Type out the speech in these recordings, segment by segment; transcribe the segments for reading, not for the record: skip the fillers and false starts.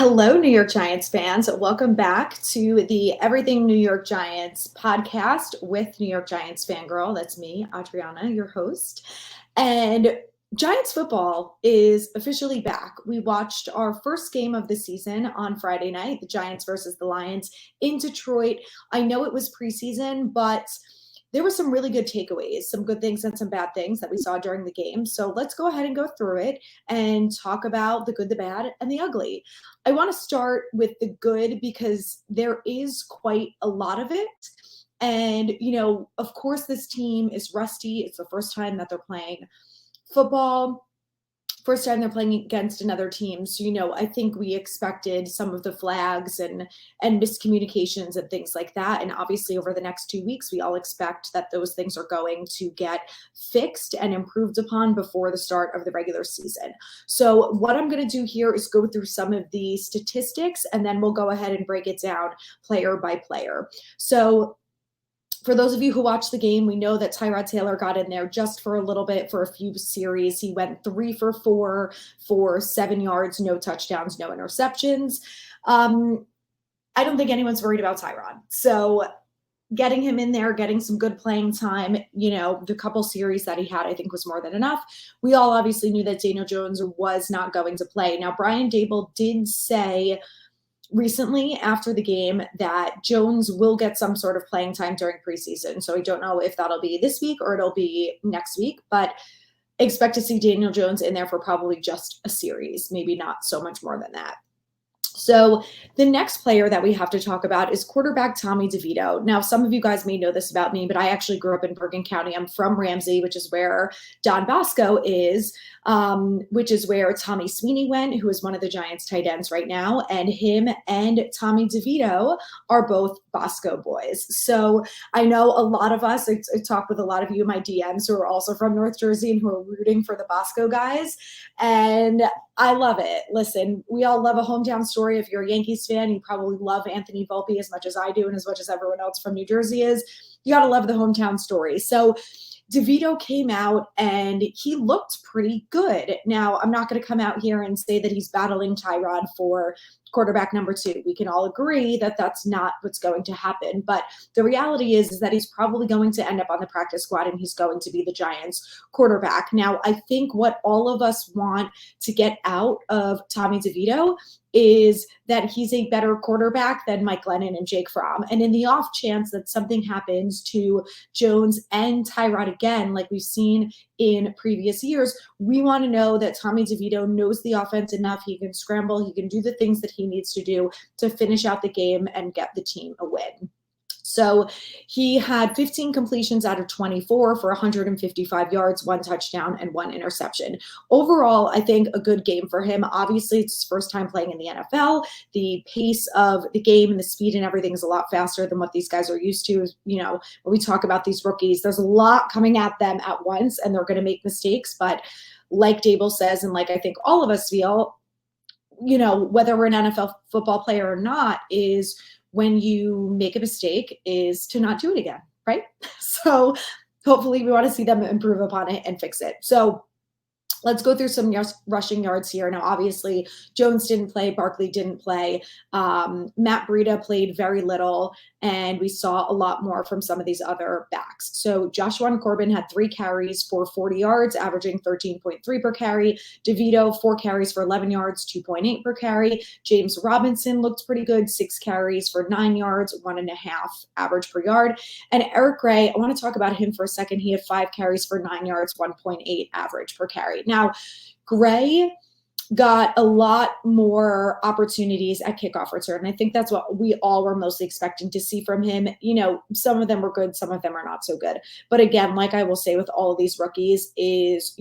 Hello, New York Giants fans. Welcome back to the Everything New York Giants podcast with New York Giants fangirl. That's me, Adrianna, your host. And Giants football is officially back. We watched our first game of the season on Friday night, the Giants versus the Lions in Detroit. I know it was preseason, but there were some really good takeaways, some good things and some bad things that we saw during the game. So let's go ahead and go through it and talk about the good, the bad, and the ugly. I want to start with the good because there is quite a lot of it. And, of course, this team is rusty. It's the first time that they're playing football. First time they're playing against another team. So, I think we expected some of the flags and miscommunications and things like that. And obviously over the next 2 weeks, we all expect that those things are going to get fixed and improved upon before the start of the regular season. So what I'm going to do here is go through some of the statistics, and then we'll go ahead and break it down player by player. So for those of you who watched the game, we know that Tyrod Taylor got in there just for a little bit for a few series. He went 3 for 4 for 7 yards, no touchdowns, no interceptions. I don't think anyone's worried about Tyrod. So getting him in there, getting some good playing time, the couple series that he had, I think was more than enough. We all obviously knew that Daniel Jones was not going to play. Now, Brian Daboll did say recently after the game that Jones will get some sort of playing time during preseason. So I don't know if that'll be this week or it'll be next week, but expect to see Daniel Jones in there for probably just a series, maybe not so much more than that. So the next player that we have to talk about is quarterback Tommy DeVito. Now, some of you guys may know this about me, but I actually grew up in Bergen County. I'm from Ramsey, which is where Don Bosco is, which is where Tommy Sweeney went, who is one of the Giants tight ends right now. And him and Tommy DeVito are both Bosco boys. So I know a lot of us, I talk with a lot of you in my DMs who are also from North Jersey and who are rooting for the Bosco guys. And I love it. Listen, we all love a hometown story. If you're a Yankees fan, you probably love Anthony Volpe as much as I do and as much as everyone else from New Jersey is. You got to love the hometown story. So DeVito came out and he looked pretty good. Now, I'm not going to come out here and say that he's battling Tyrod for quarterback number 2. We can all agree that that's not what's going to happen. But the reality is that he's probably going to end up on the practice squad and he's going to be the Giants quarterback. Now, I think what all of us want to get out of Tommy DeVito is that he's a better quarterback than Mike Glennon and Jake Fromm. And in the off chance that something happens to Jones and Tyrod again, like we've seen in previous years, we want to know that Tommy DeVito knows the offense enough. He can scramble. He can do the things that he needs to do to finish out the game and get the team a win. So he had 15 completions out of 24 for 155 yards, 1 touchdown, and 1 interception. Overall, I think a good game for him. Obviously, it's his first time playing in the NFL. The pace of the game and the speed and everything is a lot faster than what these guys are used to. When we talk about these rookies, there's a lot coming at them at once, and they're going to make mistakes. But like Daboll says, and like I think all of us feel, whether we're an NFL football player or not, is when you make a mistake is to not do it again, right? So hopefully we want to see them improve upon it and fix it. So let's go through some rushing yards here. Now, obviously, Jones didn't play. Barkley didn't play. Matt Breida played very little, and we saw a lot more from some of these other backs. So Joshua Corbin had 3 carries for 40 yards, averaging 13.3 per carry. DeVito, 4 carries for 11 yards, 2.8 per carry. James Robinson looked pretty good, 6 carries for 9 yards, 1.5 average per yard. And Eric Gray, I want to talk about him for a second. He had 5 carries for 9 yards, 1.8 average per carry. Now, Gray got a lot more opportunities at kickoff return. I think that's what we all were mostly expecting to see from him. Some of them were good, some of them are not so good. But again, like I will say with all of these rookies is,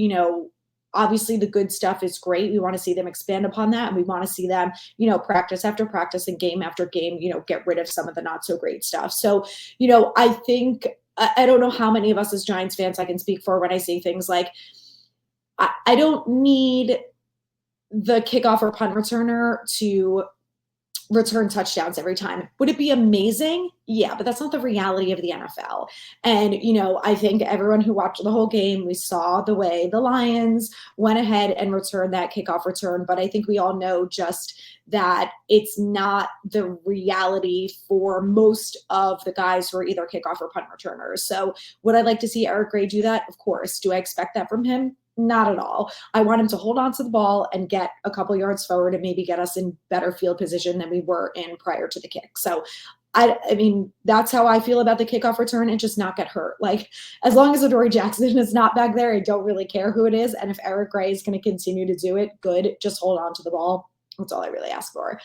obviously the good stuff is great. We want to see them expand upon that. And we want to see them, practice after practice and game after game, get rid of some of the not so great stuff. So, I think, I don't know how many of us as Giants fans I can speak for when I say things like, I don't need the kickoff or punt returner to return touchdowns every time. Would it be amazing? Yeah, but that's not the reality of the NFL. And, I think everyone who watched the whole game, we saw the way the Lions went ahead and returned that kickoff return. But I think we all know just that it's not the reality for most of the guys who are either kickoff or punt returners. So would I like to see Eric Gray do that? Of course. Do I expect that from him? Not at all. I want him to hold on to the ball and get a couple yards forward and maybe get us in better field position than we were in prior to the kick. So I mean, that's how I feel about the kickoff return, and just not get hurt. Like, as long as Adoree Jackson is not back there, I don't really care who it is. And if Eric Gray is going to continue to do it, good. Just hold on to the ball. That's all I really ask for.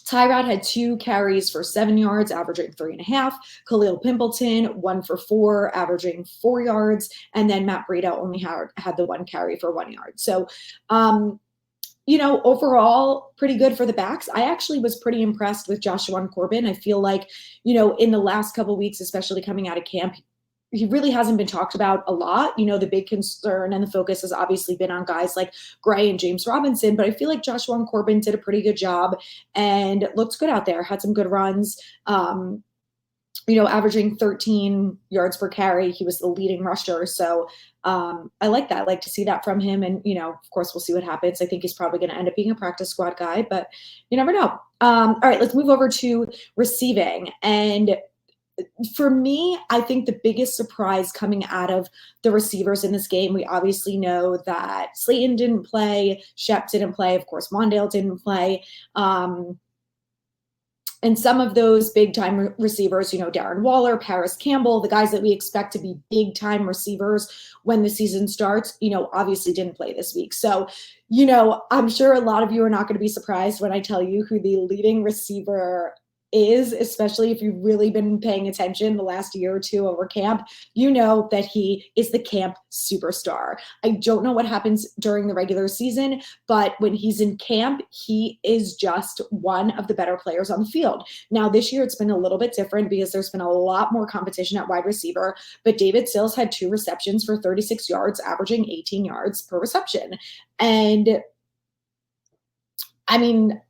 Tyrod had 2 carries for 7 yards, averaging 3.5. Khalil Pimpleton, 1 for 4, averaging 4 yards. And then Matt Breida only had the 1 carry for 1 yard. So, overall, pretty good for the backs. I actually was pretty impressed with Joshua and Corbin. I feel like, in the last couple of weeks, especially coming out of camp, he really hasn't been talked about a lot. The big concern and the focus has obviously been on guys like Gray and James Robinson, but I feel like Joshua and Corbin did a pretty good job and looked good out there, had some good runs, averaging 13 yards per carry. He was the leading rusher. So I like that. I like to see that from him. And, of course, we'll see what happens. I think he's probably going to end up being a practice squad guy, but you never know. All right, let's move over to receiving. And for me, I think the biggest surprise coming out of the receivers in this game, we obviously know that Slayton didn't play, Shep didn't play, of course, Martindale didn't play. And some of those big-time receivers, Darren Waller, Paris Campbell, the guys that we expect to be big-time receivers when the season starts, obviously didn't play this week. So, I'm sure a lot of you are not going to be surprised when I tell you who the leading receiver is, especially if you've really been paying attention the last year or two over camp. That he is the camp superstar. I don't know what happens during the regular season, but when he's in camp, he is just one of the better players on the field. Now, this year it's been a little bit different because there's been a lot more competition at wide receiver, but David Sills had 2 receptions for 36 yards, averaging 18 yards per reception. And I mean,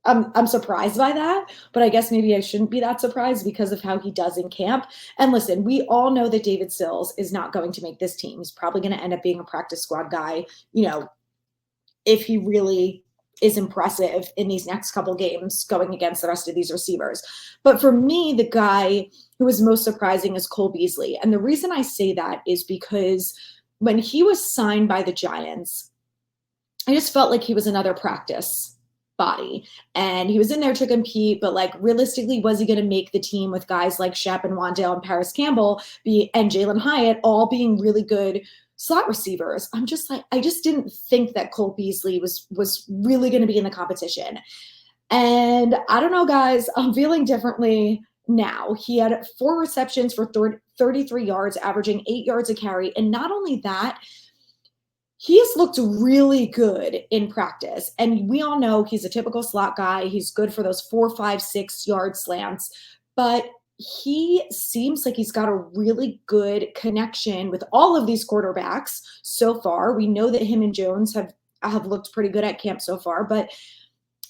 I'm surprised by that, but I guess maybe I shouldn't be that surprised because of how he does in camp. And listen, we all know that David Sills is not going to make this team. He's probably going to end up being a practice squad guy, if he really is impressive in these next couple games going against the rest of these receivers. But for me, the guy who was most surprising is Cole Beasley. And the reason I say that is because when he was signed by the Giants, I just felt like he was another practice body, and he was in there to compete, but like realistically, was he going to make the team with guys like Shep and Wan'Dale and Paris Campbell and Jalen Hyatt all being really good slot receivers? I'm just like, I just didn't think that Cole Beasley was really going to be in the competition. And I don't know, guys, I'm feeling differently now. He had 4 receptions for 33 yards, averaging 8 yards a carry. And not only that, he has looked really good in practice. And we all know he's a typical slot guy. He's good for those 4, 5, 6 yard slants. But he seems like he's got a really good connection with all of these quarterbacks so far. We know that him and Jones have looked pretty good at camp so far. But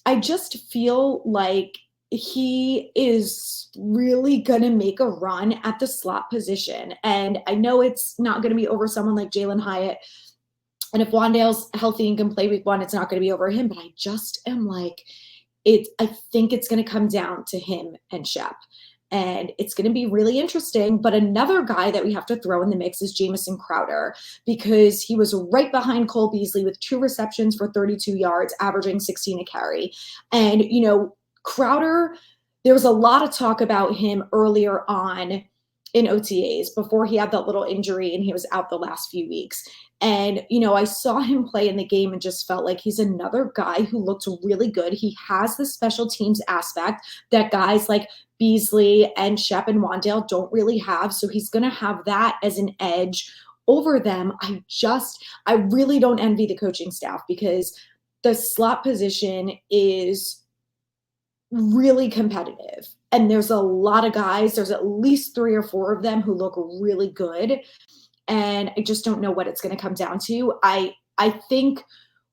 I just feel like he is really going to make a run at the slot position. And I know it's not going to be over someone like Jalen Hyatt. And if Wan'Dale's healthy and can play week 1, it's not going to be over him. But I just am like, I think it's going to come down to him and Shep. And it's going to be really interesting. But another guy that we have to throw in the mix is Jamison Crowder, because he was right behind Cole Beasley with 2 receptions for 32 yards, averaging 16 a carry. And, Crowder, there was a lot of talk about him earlier on in OTAs before he had that little injury and he was out the last few weeks. And, I saw him play in the game and just felt like he's another guy who looked really good. He has the special teams aspect that guys like Beasley and Shep and Wan'Dale don't really have. So he's going to have that as an edge over them. I really don't envy the coaching staff, because the slot position is really competitive. And there's a lot of guys, there's at least 3 or 4 of them who look really good. And I just don't know what it's going to come down to. I think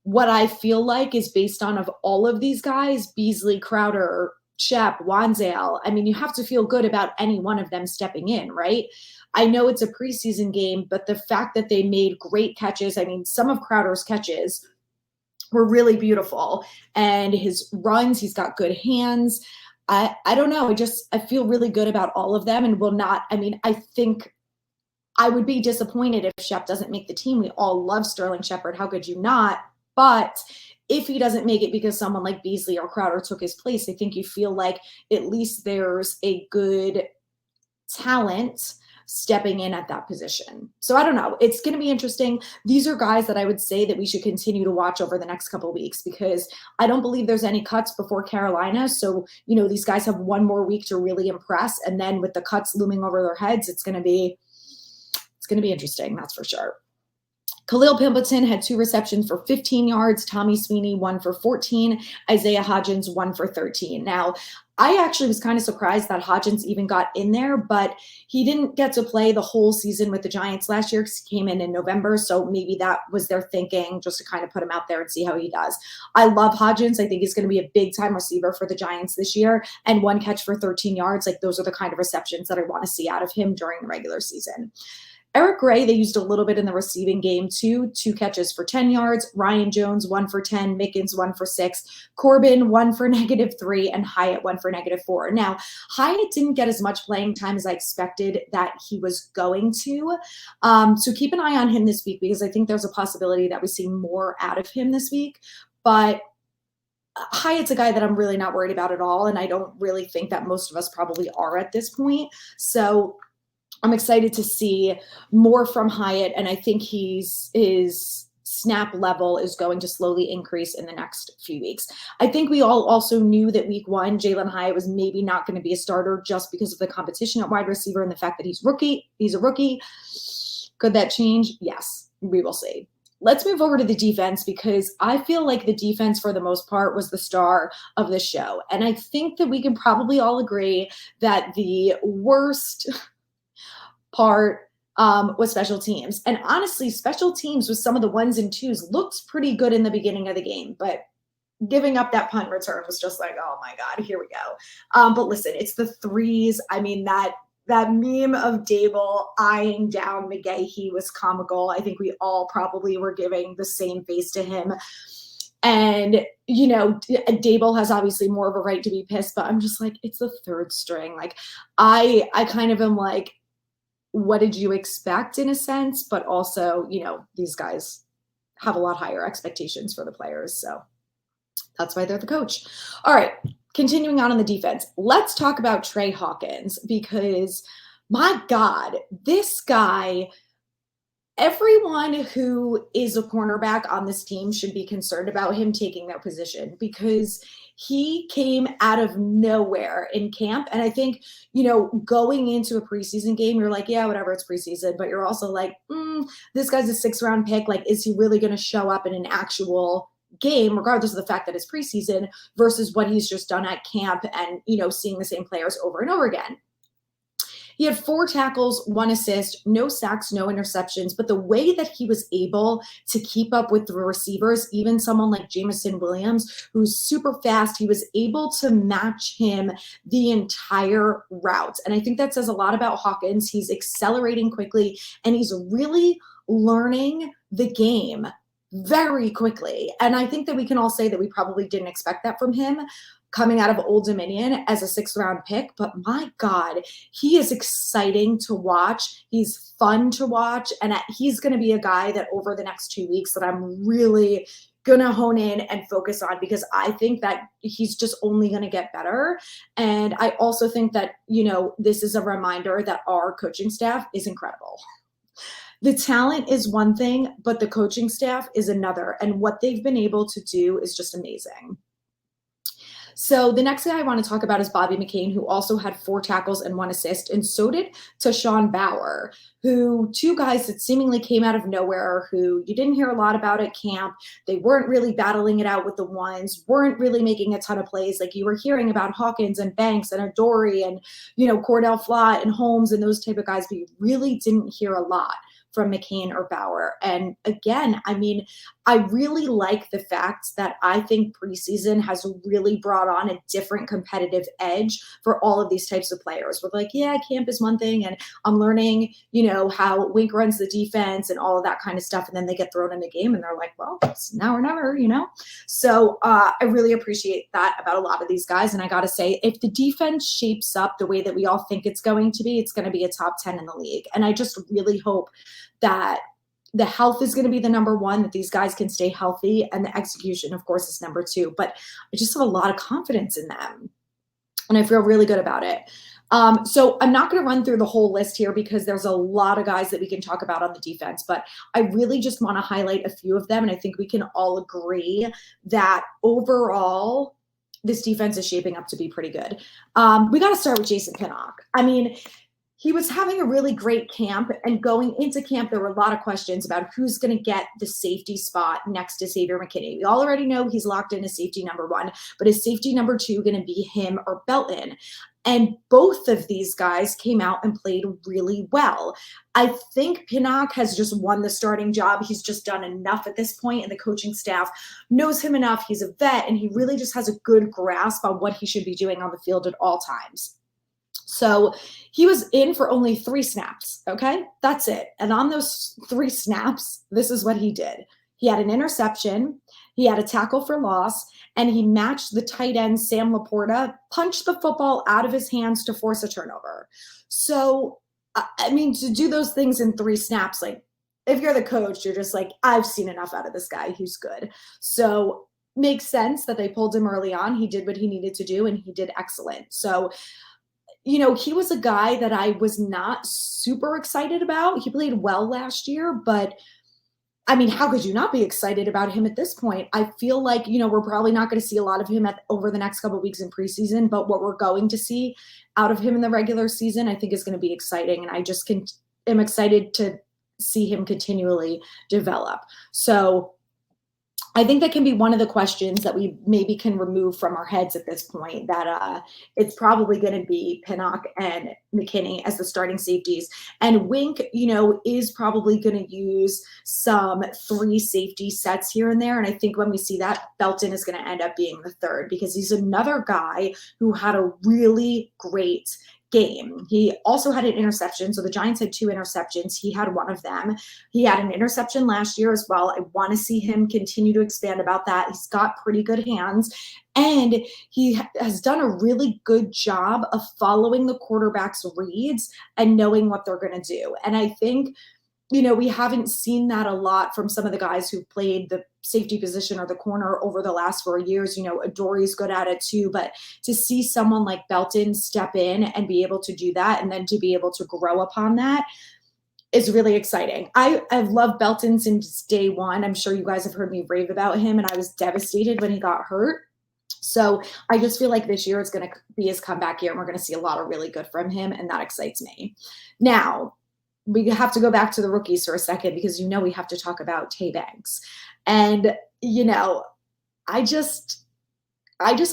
what I feel like is based on of all of these guys, Beasley, Crowder, Shep, Wanzale. I mean, you have to feel good about any one of them stepping in, right? I know it's a preseason game, but the fact that they made great catches, I mean, some of Crowder's catches were really beautiful, and his runs, he's got good hands. I don't know. I feel really good about all of them, and will not. I mean, I think I would be disappointed if Shep doesn't make the team. We all love Sterling Shepard. How could you not? But if he doesn't make it because someone like Beasley or Crowder took his place, I think you feel like at least there's a good talent stepping in at that position. So I don't know. It's going to be interesting. These are guys that I would say that we should continue to watch over the next couple of weeks, because I don't believe there's any cuts before Carolina. So, these guys have one more week to really impress. And then with the cuts looming over their heads, it's going to be interesting. That's for sure. Khalil Pimpleton had 2 receptions for 15 yards. Tommy Sweeney, 1 for 14. Isaiah Hodgins, 1 for 13. Now, I actually was kind of surprised that Hodgins even got in there, but he didn't get to play the whole season with the Giants last year because he came in November. So maybe that was their thinking, just to kind of put him out there and see how he does. I love Hodgins. I think he's going to be a big time receiver for the Giants this year, and 1 catch for 13 yards. Like, those are the kind of receptions that I want to see out of him during the regular season. Eric Gray, they used a little bit in the receiving game too. 2 catches for 10 yards. Ryan Jones, 1 for 10. Mickens, 1 for 6. Corbin, 1 for -3. And Hyatt, 1 for -4. Now, Hyatt didn't get as much playing time as I expected that he was going to. So keep an eye on him this week, because I think there's a possibility that we see more out of him this week. But Hyatt's a guy that I'm really not worried about at all. And I don't really think that most of us probably are at this point. So I'm excited to see more from Hyatt, and I think his snap level is going to slowly increase in the next few weeks. I think we all also knew that week 1, Jalen Hyatt was maybe not going to be a starter just because of the competition at wide receiver and the fact that he's a rookie. Could that change? Yes, we will see. Let's move over to the defense, because I feel like the defense for the most part was the star of the show. And I think that we can probably all agree that the worst part was special teams. And honestly, special teams with some of the 1s and 2s looked pretty good in the beginning of the game, but giving up that punt return was just like, oh my God, here we go. But listen, it's the 3s. I mean, that meme of Dable eyeing down McGahee was comical. I think we all probably were giving the same face to him. And, Dable has obviously more of a right to be pissed, but I'm just like, it's the 3rd string. Like, I kind of am like, what did you expect in a sense? But also, these guys have a lot higher expectations for the players. So that's why they're the coach. All right, continuing on the defense. Let's talk about Trey Hawkins, because my God, this guy, everyone who is a cornerback on this team should be concerned about him taking their position, because he came out of nowhere in camp. And I think, going into a preseason game, you're like, yeah, whatever, it's preseason. But you're also like, this guy's a 6th-round pick. Like, is he really going to show up in an actual game, regardless of the fact that it's preseason, versus what he's just done at camp and, seeing the same players over and over again? He had 4 tackles, 1 assist, no sacks, no interceptions. But the way that he was able to keep up with the receivers, even someone like Jameson Williams, who's super fast, he was able to match him the entire route. And I think that says a lot about Hawkins. He's accelerating quickly, and he's really learning the game very quickly. And I think that we can all say that we probably didn't expect that from him coming out of Old Dominion as a 6th-round pick. But my God, he is exciting to watch. He's fun to watch. And he's going to be a guy that over the next 2 weeks that I'm really going to hone in and focus on, because I think that he's just only going to get better. And I also think that, this is a reminder that our coaching staff is incredible. The talent is one thing, but the coaching staff is another. And what they've been able to do is just amazing. So the next guy I want to talk about is Bobby McCain, who also had 4 tackles and 1 assist, and so did Tashawn Bauer, who 2 guys that seemingly came out of nowhere, who you didn't hear a lot about at camp. They weren't really battling it out with the 1s, weren't really making a ton of plays. Like, you were hearing about Hawkins and Banks and Adoree and, Cordell Flott and Holmes and those type of guys, but you really didn't hear a lot from McCain or Bauer. And again, I mean, I really like the fact that I think preseason has really brought on a different competitive edge for all of these types of players. We're like, yeah, camp is one thing, and I'm learning, how Wink runs the defense and all of that kind of stuff. And then they get thrown in the game and they're like, well, it's now or never. So I really appreciate that about a lot of these guys. And I got to say, if the defense shapes up the way that we all think it's going to be, it's going to be a top 10 in the league. And I just really hope that the health is going to be the number one, that these guys can stay healthy, and the execution, of course, is number two. But I just have a lot of confidence in them, and I feel really good about it. So I'm not going to run through the whole list here because there's a lot of guys that we can talk about on the defense, but I really just want to highlight a few of them. And I think we can all agree that overall, this defense is shaping up to be pretty good. We got to start with Jason Pinnock. I mean, he was having a really great camp, and going into camp, there were a lot of questions about who's going to get the safety spot next to Xavier McKinney. We already know he's locked in as safety number one, but is safety number two going to be him or Belton? And both of these guys came out and played really well. I think Pinnock has just won the starting job. He's just done enough at this point, and the coaching staff knows him enough. He's a vet, and he really just has a good grasp on what he should be doing on the field at all times. So he was in for only 3 snaps, okay? That's it. And on those 3 snaps, this is what he did. He had an interception, he had a tackle for loss, and he matched the tight end, Sam Laporta, punched the football out of his hands to force a turnover. So, I mean, to do those things in 3 snaps, like, if you're the coach, you're just like, I've seen enough out of this guy. He's good. So, makes sense that they pulled him early on. He did what he needed to do, and he did excellent. So, he was a guy that I was not super excited about. He played well last year, but I mean, how could you not be excited about him at this point? I feel like, we're probably not going to see a lot of him over the next couple of weeks in preseason, but what we're going to see out of him in the regular season, I think is going to be exciting. And I just am excited to see him continually develop. So I think that can be one of the questions that we maybe can remove from our heads at this point, that it's probably going to be Pinnock and McKinney as the starting safeties. And Wink, is probably going to use some 3 safety sets here and there. And I think when we see that, Belton is going to end up being the third, because he's another guy who had a really great game. He also had an interception. So the Giants had 2 interceptions. He had one of them. He had an interception last year as well. I want to see him continue to expand about that. He's got pretty good hands, and he has done a really good job of following the quarterback's reads and knowing what they're going to do. And I think, we haven't seen that a lot from some of the guys who played the safety position or the corner over the last 4 years. Adori's good at it too, but to see someone like Belton step in and be able to do that, and then to be able to grow upon that, is really exciting. I've loved Belton since day one. I'm sure you guys have heard me rave about him, and I was devastated when he got hurt. So I just feel like this year is going to be his comeback year, and we're going to see a lot of really good from him, and that excites me. Now, we have to go back to the rookies for a second, because we have to talk about Tay Banks. And I just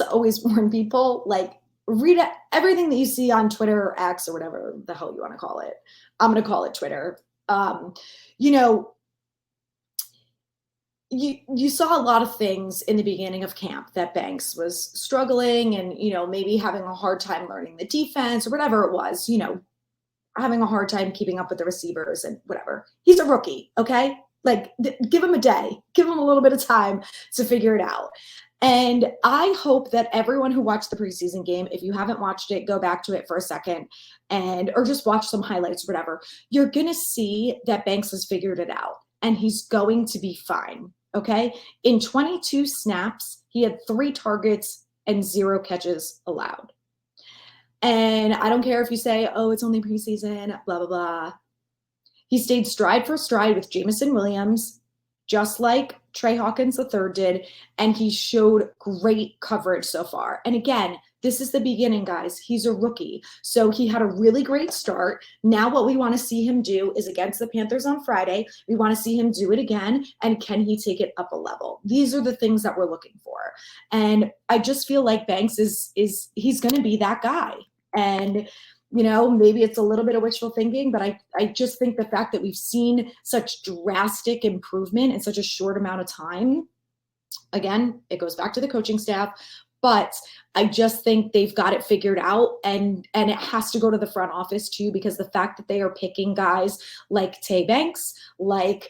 always warn people, like, read everything that you see on Twitter or X or whatever the hell you want to call it. I'm going to call it Twitter. You saw a lot of things in the beginning of camp that Banks was struggling and, maybe having a hard time learning the defense or whatever it was, having a hard time keeping up with the receivers and whatever. He's a rookie, okay? Like, give him a day. Give him a little bit of time to figure it out. And I hope that everyone who watched the preseason game, if you haven't watched it, go back to it for a second or just watch some highlights or whatever. You're going to see that Banks has figured it out, and he's going to be fine, okay? In 22 snaps, he had 3 targets and 0 catches allowed. And I don't care if you say, oh, it's only preseason, blah, blah, blah. He stayed stride for stride with Jameson Williams, just like Trey Hawkins III did, and he showed great coverage so far. And again, this is the beginning, guys. He's a rookie. So he had a really great start. Now what we want to see him do is against the Panthers on Friday. We want to see him do it again. And can he take it up a level? These are the things that we're looking for. And I just feel like Banks he's going to be that guy. And maybe it's a little bit of wishful thinking, but I just think the fact that we've seen such drastic improvement in such a short amount of time, again, it goes back to the coaching staff, but I just think they've got it figured out, and it has to go to the front office too, because the fact that they are picking guys like Tay Banks, like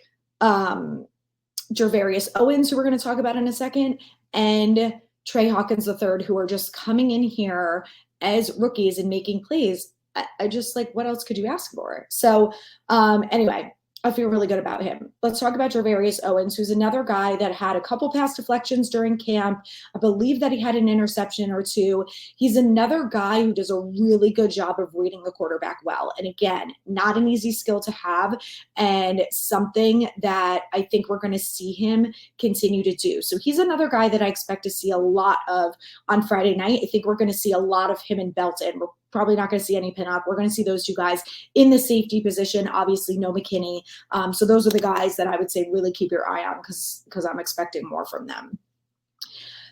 Jervarius Owens, who we're going to talk about in a second, and Trey Hawkins III, who are just coming in here as rookies and making plays. I just like, what else could you ask for? So anyway, I feel really good about him. Let's talk about Jervarius Owens, who's another guy that had a couple pass deflections during camp. I believe that he had an interception or two. He's another guy who does a really good job of reading the quarterback well. And again, not an easy skill to have, and something that I think we're going to see him continue to do. So he's another guy that I expect to see a lot of on Friday night. I think we're going to see a lot of him and Belton. We're probably not going to see any Pinnock. We're going to see those two guys in the safety position. Obviously, no McKinney. So those are the guys that I would say really keep your eye on, because I'm expecting more from them.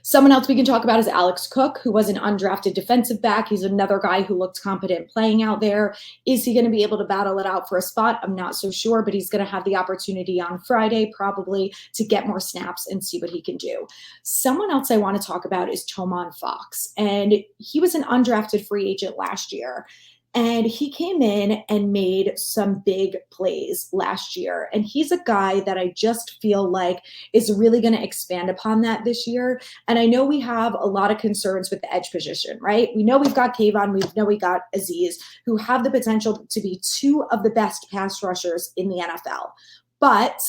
Someone else we can talk about is Alex Cook, who was an undrafted defensive back. He's another guy who looked competent playing out there. Is he going to be able to battle it out for a spot? I'm not so sure, but he's going to have the opportunity on Friday probably to get more snaps and see what he can do. Someone else I want to talk about is Tomon Fox, and he was an undrafted free agent last year. And he came in and made some big plays last year. And he's a guy that I just feel like is really going to expand upon that this year. And I know we have a lot of concerns with the edge position, right? We know we've got Kayvon, we know we got Azeez, who have the potential to be two of the best pass rushers in the NFL. But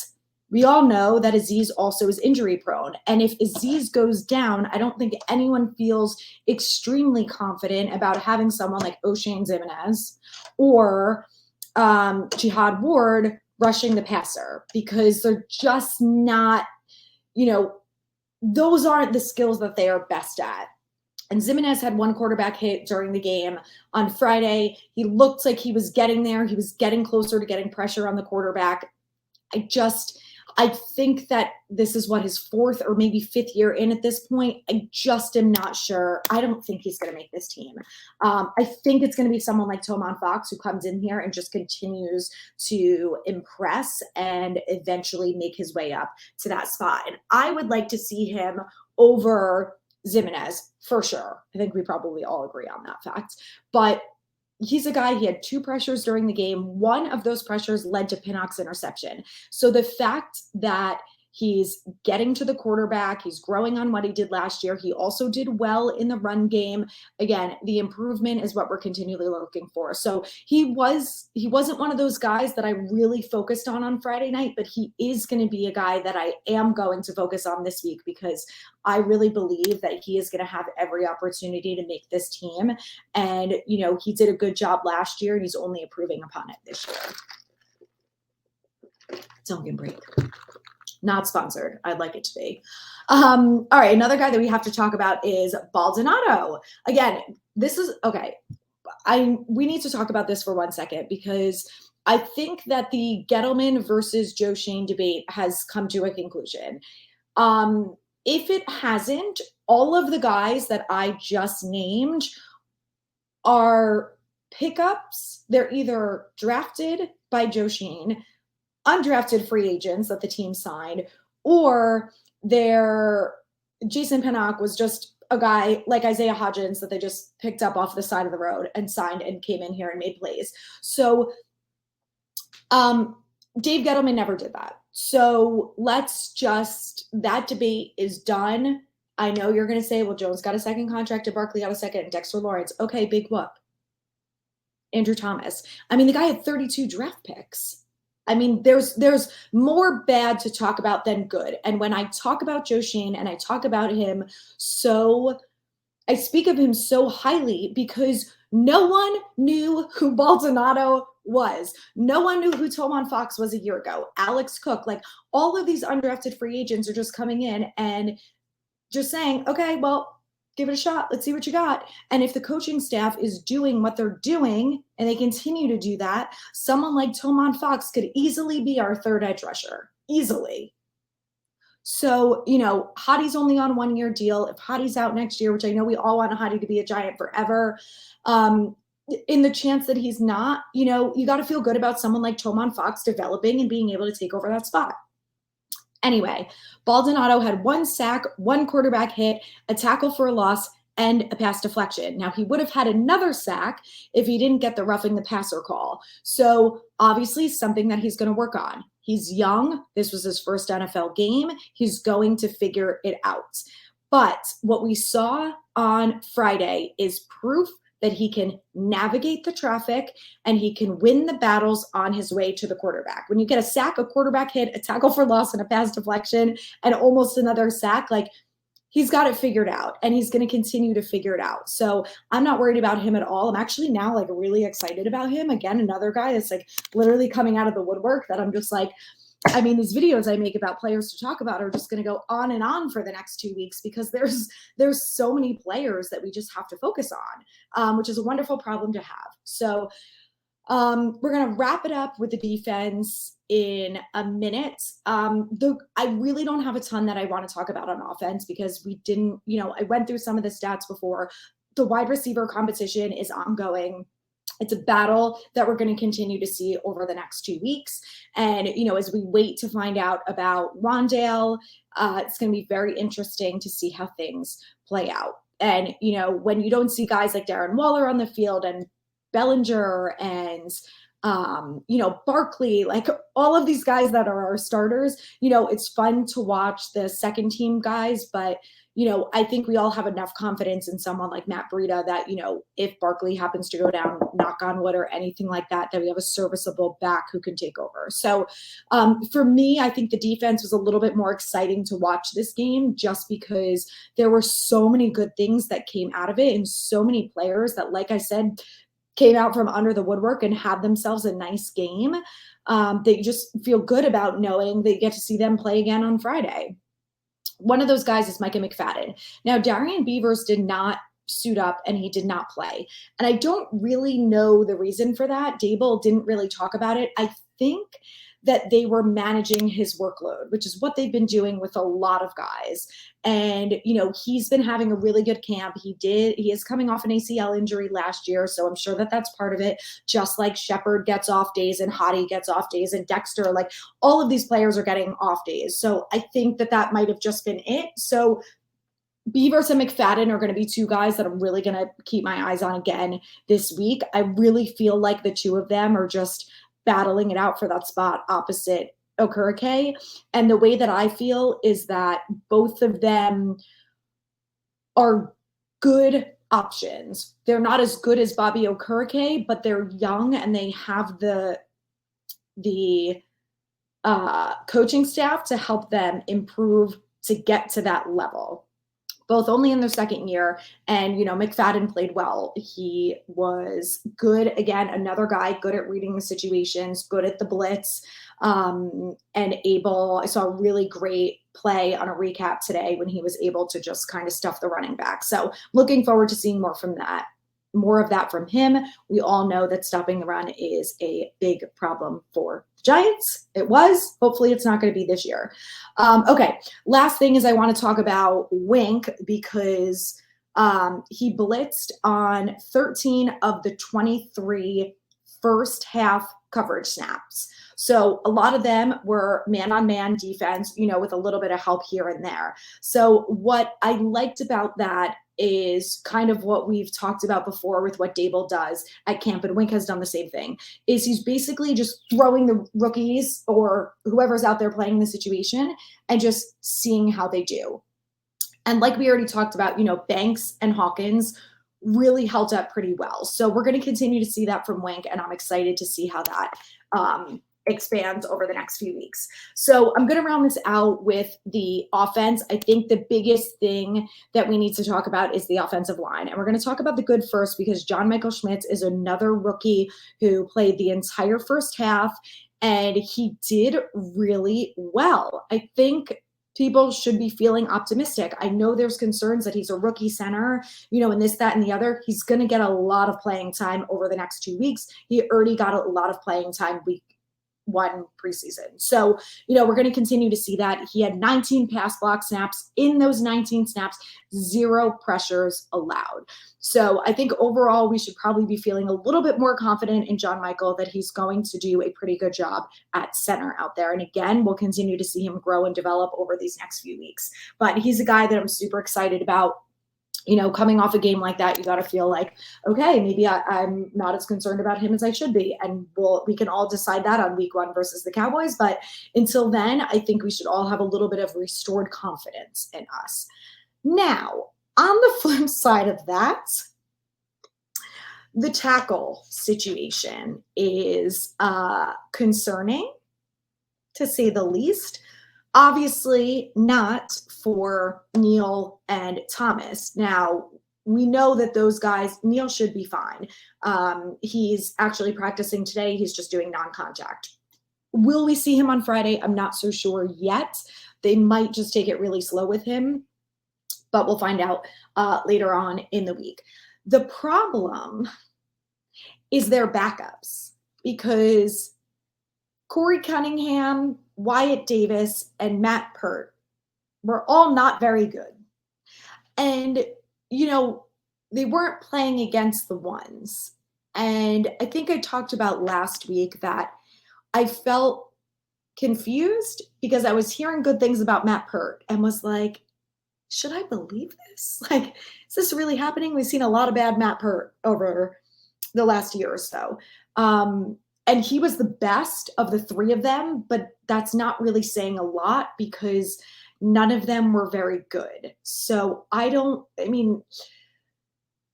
we all know that Azeez also is injury prone. And if Azeez goes down, I don't think anyone feels extremely confident about having someone like O'Shane Ximines or Jihad Ward rushing the passer, because they're just not, those aren't the skills that they are best at. And Ximines had one quarterback hit during the game on Friday. He looked like he was getting there. He was getting closer to getting pressure on the quarterback. I think that this is his fourth or maybe fifth year in at this point. I just am not sure. I don't think he's going to make this team. I think it's going to be someone like Tomon Fox, who comes in here and just continues to impress and eventually make his way up to that spot. And I would like to see him over Ximines for sure. I think we probably all agree on that fact. But he's a guy, he had two pressures during the game. One of those pressures led to Pinnock's interception. So the fact that he's getting to the quarterback, he's growing on what he did last year. He also did well in the run game. Again, the improvement is what we're continually looking for. So he wasn't one of those guys that I really focused on Friday night, but he is going to be a guy that I am going to focus on this week, because I really believe that he is going to have every opportunity to make this team. And, he did a good job last year, and he's only improving upon it this year. Duncan break. Not sponsored. I'd like it to be. All right. Another guy that we have to talk about is Baldonado. Again, this is okay. We need to talk about this for 1 second, because I think that the Gettleman versus Joe Shane debate has come to a conclusion. If it hasn't, all of the guys that I just named are pickups. They're either drafted by Joe Shane, undrafted free agents that the team signed, or Jason Pinnock was just a guy like Isaiah Hodgins that they just picked up off the side of the road and signed and came in here and made plays. So Dave Gettleman never did that. So that debate is done. I know you're going to say, well, Jones got a second contract, and Barkley got a second, and Dexter Lawrence. Okay, big whoop. Andrew Thomas. I mean, the guy had 32 draft picks. I mean, there's more bad to talk about than good. And when I talk about Joe Shane and I talk about him, I speak of him so highly because no one knew who Baldonado was. No one knew who Tomon Fox was a year ago. Alex Cook, like all of these undrafted free agents are just coming in and just saying, okay, well, give it a shot. Let's see what you got. And if the coaching staff is doing what they're doing and they continue to do that, someone like Tomon Fox could easily be our third edge rusher. Easily. So, Hottie's only on 1 year deal. If Hottie's out next year, which I know we all want Hottie to be a Giant forever, in the chance that he's not, you got to feel good about someone like Tomon Fox developing and being able to take over that spot. Anyway, Baldonado had 1 sack, 1 quarterback hit, a tackle for a loss, and a pass deflection. Now, he would have had another sack if he didn't get the roughing the passer call. So, obviously, something that he's going to work on. He's young. This was his first NFL game. He's going to figure it out. But what we saw on Friday is proof that he can navigate the traffic and he can win the battles on his way to the quarterback. When you get a sack, a quarterback hit, a tackle for loss, and a pass deflection, and almost another sack, like, he's got it figured out, and he's going to continue to figure it out. So I'm not worried about him at all. I'm actually now like really excited about him. Again, another guy that's like literally coming out of the woodwork that I'm just like, I mean, these videos I make about players to talk about are just going to go on and on for the next 2 weeks because there's so many players that we just have to focus on, which is a wonderful problem to have. So we're going to wrap it up with the defense in a minute. I really don't have a ton that I want to talk about on offense because we didn't, I went through some of the stats before. The wide receiver competition is ongoing. It's a battle that we're going to continue to see over the next 2 weeks. And, as we wait to find out about Rondale, it's going to be very interesting to see how things play out. And, when you don't see guys like Darren Waller on the field and Bellinger and, Barkley, like all of these guys that are our starters, it's fun to watch the second team guys, but I think we all have enough confidence in someone like Matt Breida that, if Barkley happens to go down, knock on wood or anything like that, that we have a serviceable back who can take over. So for me, I think the defense was a little bit more exciting to watch this game just because there were so many good things that came out of it and so many players that, like I said, came out from under the woodwork and had themselves a nice game that you just feel good about knowing that you get to see them play again on Friday. One of those guys is Micah McFadden. Now, Darian Beavers did not suit up and he did not play. And I don't really know the reason for that. Dable didn't really talk about it. I think that they were managing his workload, which is what they've been doing with a lot of guys. And, he's been having a really good camp. He is coming off an ACL injury last year. So I'm sure that that's part of it. Just like Shepard gets off days and Hottie gets off days and Dexter, like all of these players are getting off days. So I think that might have just been it. So Beavers and McFadden are going to be 2 guys that I'm really going to keep my eyes on again this week. I really feel like the 2 of them are just battling it out for that spot opposite Okereke. And the way that I feel is that both of them are good options. They're not as good as Bobby Okereke, but they're young and they have the coaching staff to help them improve to get to that level. Both only in their second year. And, McFadden played well. He was good. Again, another guy good at reading the situations, good at the blitz, and able. I saw a really great play on a recap today when he was able to just kind of stuff the running back. So looking forward to seeing more of that from him. We all know that stopping the run is a big problem for the Giants. It was. Hopefully it's not going to be this year. Okay, last thing is I want to talk about Wink because he blitzed on 13 of the 23 first half coverage snaps. So a lot of them were man-on-man defense, with a little bit of help here and there. So what I liked about that is kind of what we've talked about before with what Dable does at camp, and Wink has done the same thing, is he's basically just throwing the rookies or whoever's out there playing the situation and just seeing how they do. And like we already talked about, Banks and Hawkins really held up pretty well. So we're going to continue to see that from Wink, and I'm excited to see how that expands over the next few weeks. So I'm going to round this out with the offense. I think the biggest thing that we need to talk about is the offensive line. And we're going to talk about the good first because John Michael Schmitz is another rookie who played the entire first half and he did really well. I think people should be feeling optimistic. I know there's concerns that he's a rookie center, and this, that, and the other. He's going to get a lot of playing time over the next 2 weeks. He already got a lot of playing time week one preseason. So, we're going to continue to see that. He had 19 pass block snaps. In those 19 snaps, 0 pressures allowed. So I think overall we should probably be feeling a little bit more confident in John Michael that he's going to do a pretty good job at center out there. And again, we'll continue to see him grow and develop over these next few weeks. But he's a guy that I'm super excited about. Coming off a game like that, you got to feel like, okay, maybe I'm not as concerned about him as I should be. And we can all decide that on week 1 versus the Cowboys. But until then, I think we should all have a little bit of restored confidence in us. Now, on the flip side of that, the tackle situation is concerning, to say the least. Obviously not for Neal and Thomas. Now, we know that those guys, Neal should be fine. He's actually practicing today. He's just doing non-contact. Will we see him on Friday? I'm not so sure yet. They might just take it really slow with him, but we'll find out later on in the week. The problem is their backups, because Corey Cunningham, Wyatt Davis, and Matt Pert were all not very good. And, they weren't playing against the ones. And I think I talked about last week that I felt confused because I was hearing good things about Matt Pert and was like, should I believe this? Like, is this really happening? We've seen a lot of bad Matt Pert over the last year or so. And he was the best of the 3 of them, but that's not really saying a lot because none of them were very good. So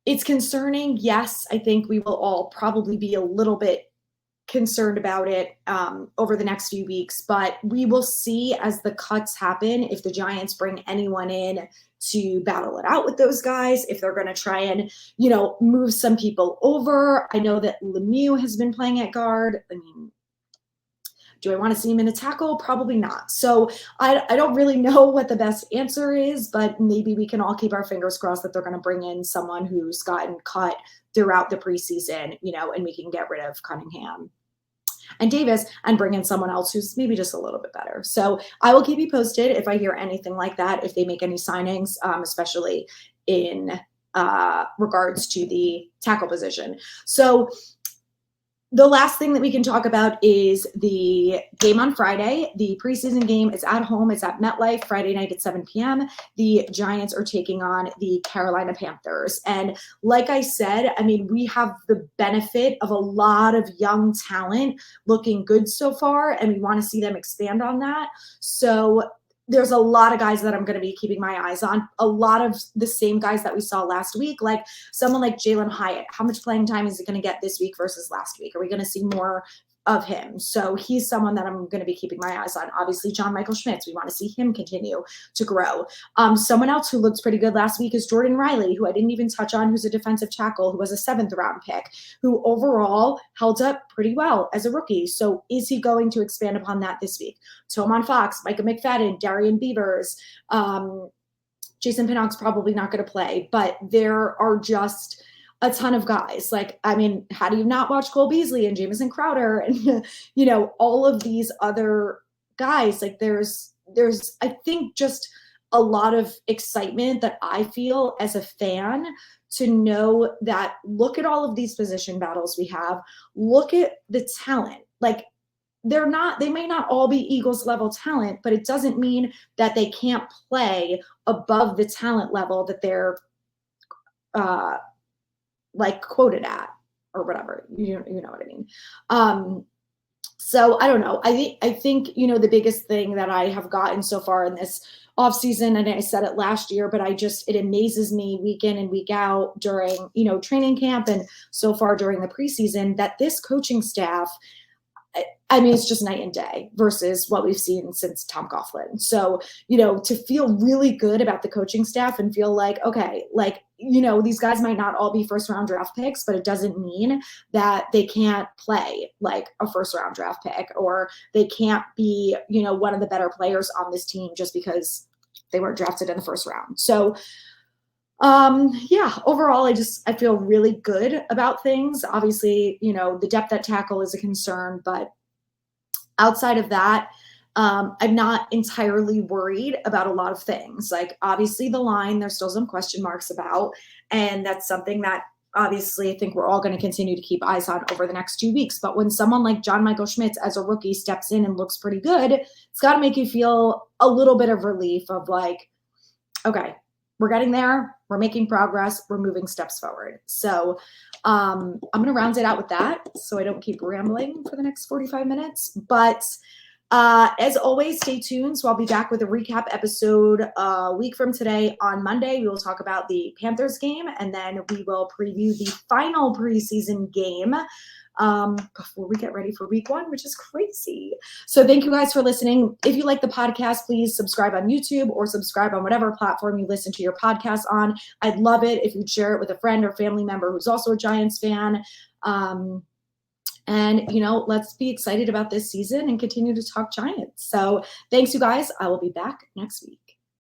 it's concerning. Yes, I think we will all probably be a little bit concerned about it over the next few weeks, but we will see as the cuts happen if the Giants bring anyone in to battle it out with those guys, if they're going to try and, move some people over. I know that Lemieux has been playing at guard. Do I want to see him in a tackle? Probably not. So I don't really know what the best answer is, but maybe we can all keep our fingers crossed that they're going to bring in someone who's gotten cut throughout the preseason, and we can get rid of Cunningham and Davis and bring in someone else who's maybe just a little bit better. So I will keep you posted if I hear anything like that, if they make any signings, especially in regards to the tackle position. So the last thing that we can talk about is the game on Friday. The preseason game is at home. It's at MetLife Friday night at 7 p.m. The Giants are taking on the Carolina Panthers. And like I said, we have the benefit of a lot of young talent looking good so far, and we want to see them expand on that. So there's a lot of guys that I'm going to be keeping my eyes on. A lot of the same guys that we saw last week, like someone like Jalen Hyatt. How much playing time is he going to get this week versus last week? Are we going to see more of him? So he's someone that I'm going to be keeping my eyes on. Obviously, John Michael Schmitz, we want to see him continue to grow. Someone else who looked pretty good last week is Jordan Riley, who I didn't even touch on, who's a defensive tackle, who was a 7th round pick, who overall held up pretty well as a rookie. So is he going to expand upon that this week? Tomon Fox, Micah McFadden, Darian Beavers, Jason Pinnock's probably not going to play, but there are just a ton of guys. How do you not watch Cole Beasley and Jamison Crowder and, all of these other guys? There's, I think, just a lot of excitement that I feel as a fan to know that look at all of these position battles we have, look at the talent. They may not all be Eagles level talent, but it doesn't mean that they can't play above the talent level that they're, quoted at or whatever, you know what I mean? So I don't know. I think, the biggest thing that I have gotten so far in this offseason, and I said it last year, but it amazes me week in and week out during, training camp and so far during the preseason, that this coaching staff, it's just night and day versus what we've seen since Tom Coughlin. So, to feel really good about the coaching staff and feel like, okay, these guys might not all be 1st round draft picks, but it doesn't mean that they can't play like a 1st round draft pick, or they can't be, one of the better players on this team just because they weren't drafted in the 1st round. So, overall, I feel really good about things. Obviously, the depth at tackle is a concern, but outside of that, I'm not entirely worried about a lot of things. Like, obviously, the line, there's still some question marks about, and that's something that obviously I think we're all going to continue to keep eyes on over the next 2 weeks. But when someone like John Michael Schmitz as a rookie steps in and looks pretty good, it's got to make you feel a little bit of relief of like, okay, we're getting there. We're making progress. We're moving steps forward. So I'm going to round it out with that so I don't keep rambling for the next 45 minutes. But as always, stay tuned. So I'll be back with a recap episode a week from today on Monday. We will talk about the Panthers game, and then we will preview the final preseason game before we get ready for week 1, which is crazy. So thank you guys for listening. If you like the podcast, please subscribe on YouTube or subscribe on whatever platform you listen to your podcast on. I'd love it if you'd share it with a friend or family member who's also a Giants fan. And, let's be excited about this season and continue to talk Giants. So thanks, you guys. I will be back next week.